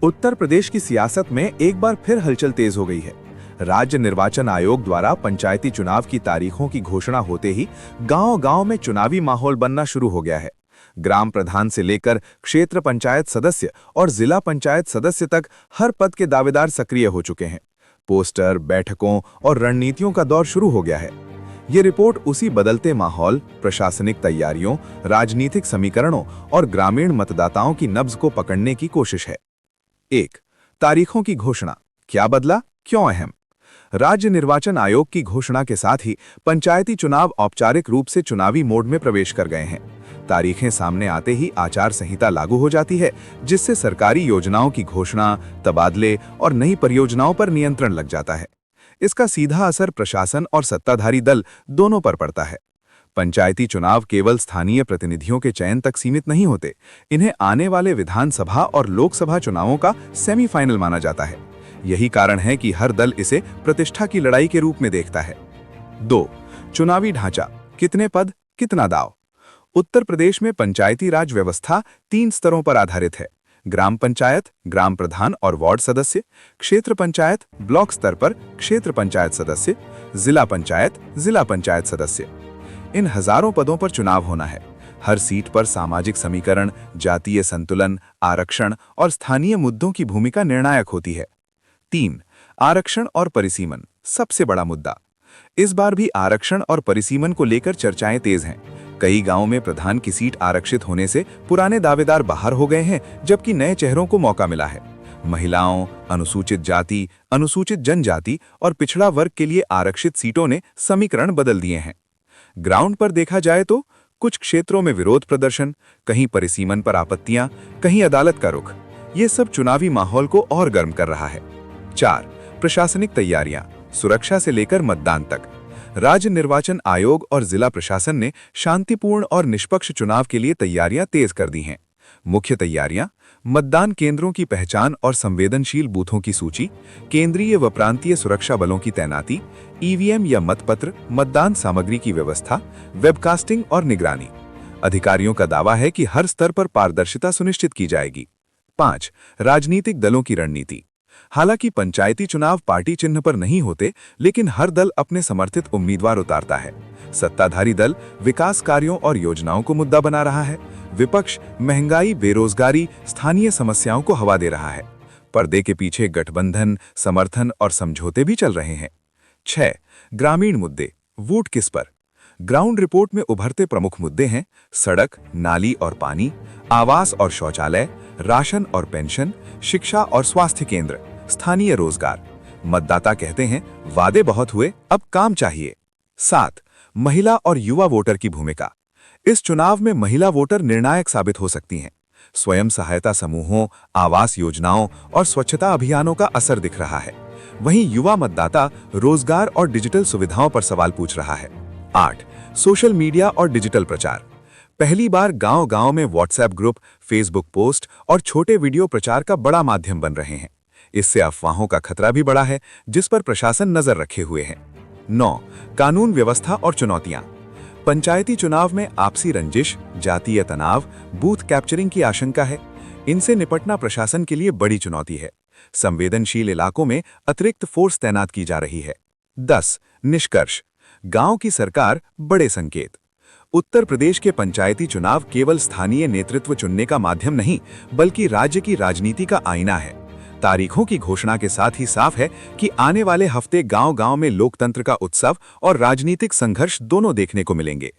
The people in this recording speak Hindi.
उत्तर प्रदेश की सियासत में एक बार फिर हलचल तेज हो गई है। राज्य निर्वाचन आयोग द्वारा पंचायती चुनाव की तारीखों की घोषणा होते ही गांव-गांव में चुनावी माहौल बनना शुरू हो गया है। ग्राम प्रधान से लेकर क्षेत्र पंचायत सदस्य और जिला पंचायत सदस्य तक हर पद के दावेदार सक्रिय हो चुके हैं। पोस्टर, बैठकों और रणनीतियों का दौर शुरू हो गया है। ये रिपोर्ट उसी बदलते माहौल, प्रशासनिक तैयारियों, राजनीतिक समीकरणों और ग्रामीण मतदाताओं की नब्ज को पकड़ने की कोशिश है। 1. तारीखों की घोषणा, क्या बदला, क्यों अहम? राज्य निर्वाचन आयोग की घोषणा के साथ ही पंचायती चुनाव औपचारिक रूप से चुनावी मोड में प्रवेश कर गए हैं। तारीखें सामने आते ही आचार संहिता लागू हो जाती है, जिससे सरकारी योजनाओं की घोषणा, तबादले और नई परियोजनाओं पर नियंत्रण लग जाता है। इसका सीधा असर प्रशासन और सत्ताधारी दल दोनों पर पड़ता है। पंचायती चुनाव केवल स्थानीय प्रतिनिधियों के चयन तक सीमित नहीं होते, इन्हें आने वाले विधानसभा और लोकसभा चुनावों का सेमीफाइनल माना जाता है। यही कारण है कि हर दल इसे प्रतिष्ठा की लड़ाई के रूप में देखता है। 2. चुनावी ढांचा, कितने पद, कितना दांव? उत्तर प्रदेश में पंचायती राज व्यवस्था 3 स्तरों पर आधारित है: ग्राम पंचायत, ग्राम प्रधान और वार्ड सदस्य; क्षेत्र पंचायत, ब्लॉक स्तर पर क्षेत्र पंचायत सदस्य; जिला पंचायत सदस्य। इन हजारों पदों पर चुनाव होना है। हर सीट पर सामाजिक समीकरण, जातीय संतुलन, आरक्षण और स्थानीय मुद्दों की भूमिका निर्णायक होती है। 3. आरक्षण और परिसीमन, सबसे बड़ा मुद्दा। इस बार भी आरक्षण और परिसीमन को लेकर चर्चाएं तेज हैं। कई गांवों में प्रधान की सीट आरक्षित होने से पुराने दावेदार बाहर हो गए हैं, जबकि नए चेहरों को मौका मिला है। महिलाओं, अनुसूचित जाति, अनुसूचित जनजाति और पिछड़ा वर्ग के लिए आरक्षित सीटों ने समीकरण बदल दिए हैं। ग्राउंड पर देखा जाए तो कुछ क्षेत्रों में विरोध प्रदर्शन, कहीं परिसीमन पर आपत्तियां, कहीं अदालत का रुख, ये सब चुनावी माहौल को और गर्म कर रहा है। 4. प्रशासनिक तैयारियां, सुरक्षा से लेकर मतदान तक। राज्य निर्वाचन आयोग और जिला प्रशासन ने शांतिपूर्ण और निष्पक्ष चुनाव के लिए तैयारियां तेज कर दी हैं। मुख्य तैयारियां: मतदान केंद्रों की पहचान और संवेदनशील बूथों की सूची, केंद्रीय व प्रांतीय सुरक्षा बलों की तैनाती, ईवीएम या मतपत्र, मतदान सामग्री की व्यवस्था, वेबकास्टिंग और निगरानी। अधिकारियों का दावा है कि हर स्तर पर पारदर्शिता सुनिश्चित की जाएगी। 5. राजनीतिक दलों की रणनीति। हालांकि पंचायती चुनाव पार्टी चिन्ह पर नहीं होते, लेकिन हर दल अपने समर्थित उम्मीदवार उतारता है। सत्ताधारी दल विकास कार्यों और योजनाओं को मुद्दा बना रहा है। विपक्ष महंगाई, बेरोजगारी, स्थानीय समस्याओं को हवा दे रहा है। पर्दे के पीछे गठबंधन, समर्थन और समझौते भी चल रहे हैं। 6. ग्रामीण मुद्दे, वोट किस पर? ग्राउंड रिपोर्ट में उभरते प्रमुख मुद्दे हैं: सड़क, नाली और पानी, आवास और शौचालय, राशन और पेंशन, शिक्षा और स्वास्थ्य केंद्र, स्थानीय रोजगार। मतदाता कहते हैं वादे बहुत हुए, अब काम चाहिए। 7. महिला और युवा वोटर की भूमिका। इस चुनाव में महिला वोटर निर्णायक साबित हो सकती हैं। स्वयं सहायता समूहों, आवास योजनाओं और स्वच्छता अभियानों का असर दिख रहा है। वहीं युवा मतदाता रोजगार और डिजिटल सुविधाओं पर सवाल पूछ रहा है। 8. सोशल मीडिया और डिजिटल प्रचार। पहली बार गांव-गांव में व्हाट्सएप ग्रुप, फेसबुक पोस्ट और छोटे वीडियो प्रचार का बड़ा माध्यम बन रहे हैं। इससे अफवाहों का खतरा भी बढ़ा है, जिस पर प्रशासन नजर रखे हुए है। 9. कानून व्यवस्था और चुनौतियां। पंचायती चुनाव में आपसी रंजिश, जातीय तनाव, बूथ कैप्चरिंग की आशंका है। इनसे निपटना प्रशासन के लिए बड़ी चुनौती है। संवेदनशील इलाकों में अतिरिक्त फोर्स तैनात की जा रही है। 10. निष्कर्ष, गांव की सरकार, बड़े संकेत। उत्तर प्रदेश के पंचायती चुनाव केवल स्थानीय नेतृत्व चुनने का माध्यम नहीं, बल्कि राज्य की राजनीति का आईना है। तारीखों की घोषणा के साथ ही साफ है कि आने वाले हफ्ते गांव-गांव में लोकतंत्र का उत्सव और राजनीतिक संघर्ष दोनों देखने को मिलेंगे।